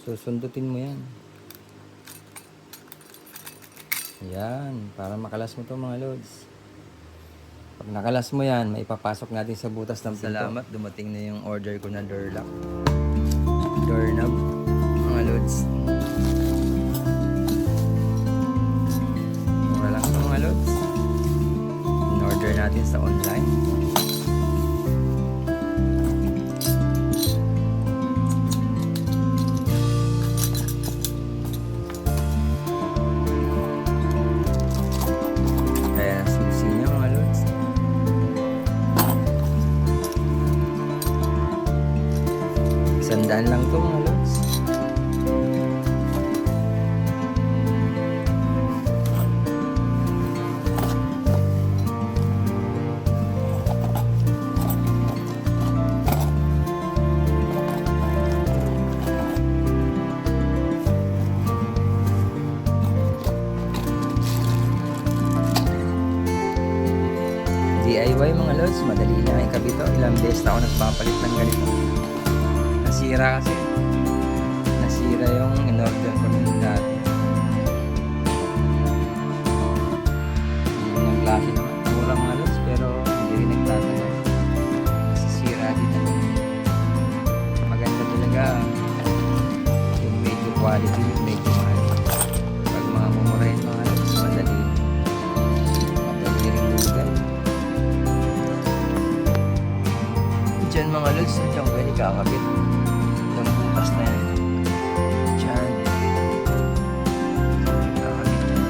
Susundutin mo yan. Yan, para makalas mo to mga lods. Pag nakalas mo yan, maipapasok natin sa butas ng pinto. Salamat, dumating na yung order ko na door lock. Doorknob, mga lods. Mura lang ito mga lods. In-order natin sa online. Sandaan lang to mga lods. DIY mga lods, madali lang yung kabito. Ilang beses na ako nagpapalit ng ganito. Nasira kasi. Nasira yung in-order ko nung dati. Yung klase naman. Mura mga lods, pero hindi rin nagtatagal. Nasisira din na. Maganda talaga yung medyo quality, yung medyo mahal. Pag mga mumurahin mga lods, madali. Madali rin lugan. Diyan mga lods, diyan ko yung kakabit. Yung butas na yan. Diyan. Kakabit yan.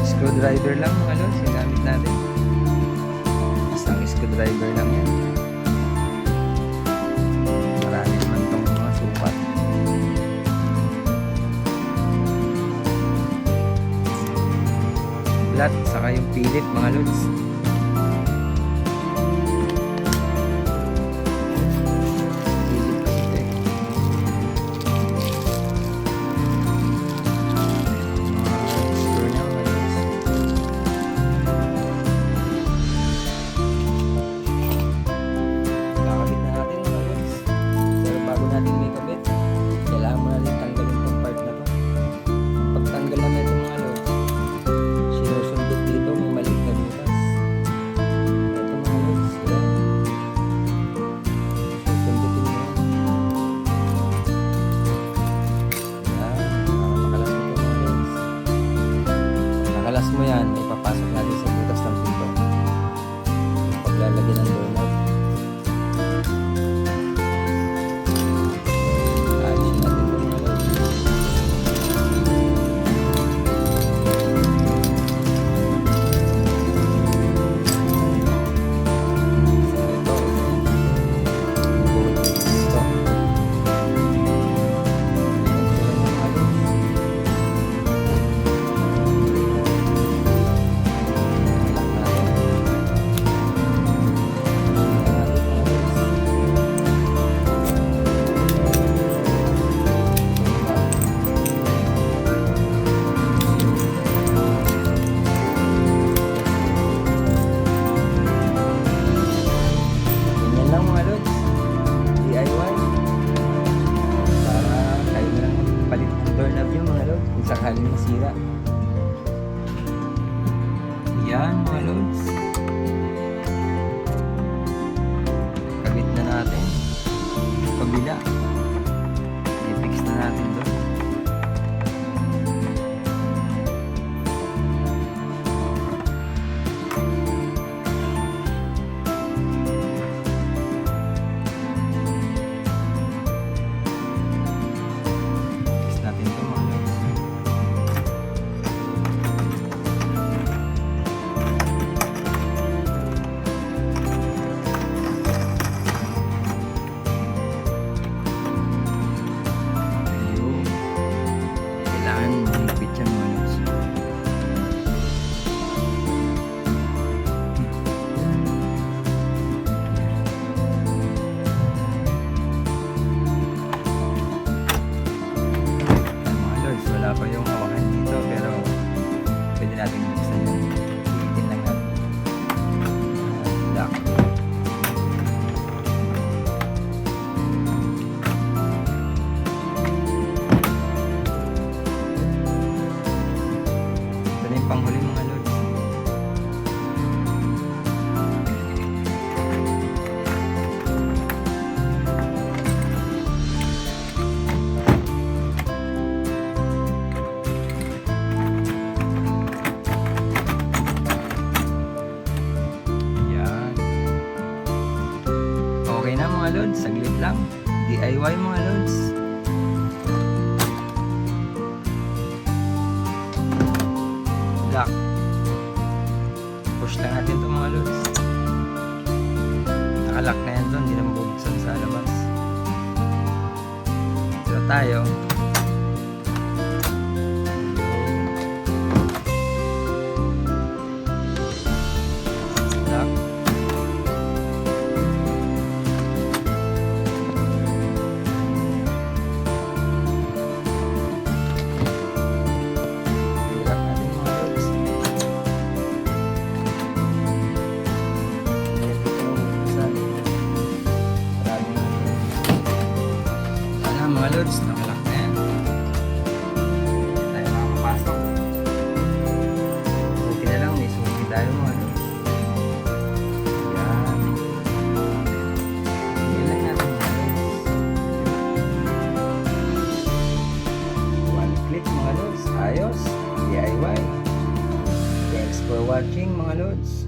Screwdriver lang mga lods, yung gamit natin. Isang screwdriver lang yan. Marami naman itong mga supat. Flat, saka yung pilit mga lods. Nakalas mo yan, ipapasok natin sa butas ng pinto. Paglalagyan ng doorknob. Ayusin natin ito mga lods. Ito. Ito. Lang mga lods, DIY para kayo na lang palit ng doorknob yung mga lods kung sakaling masira. Yan mga lods, kabit na natin kabila, i-fix na natin doon. na mga lods, saglit lang. DIY mga lods. Lock. Push lang natin ito mga lods. Nakalock na yan doon, hindi na mabubuksan sa labas. So tayo. Lock. Lock natin mga lods. Mga lods, nakalock na yan. Tayo makapasok. Okay na lang, may suki tayo mga lods. Yan. Yan lang natin mga lods. One click mga lods. Ayos. DIY. Thanks for watching mga lods.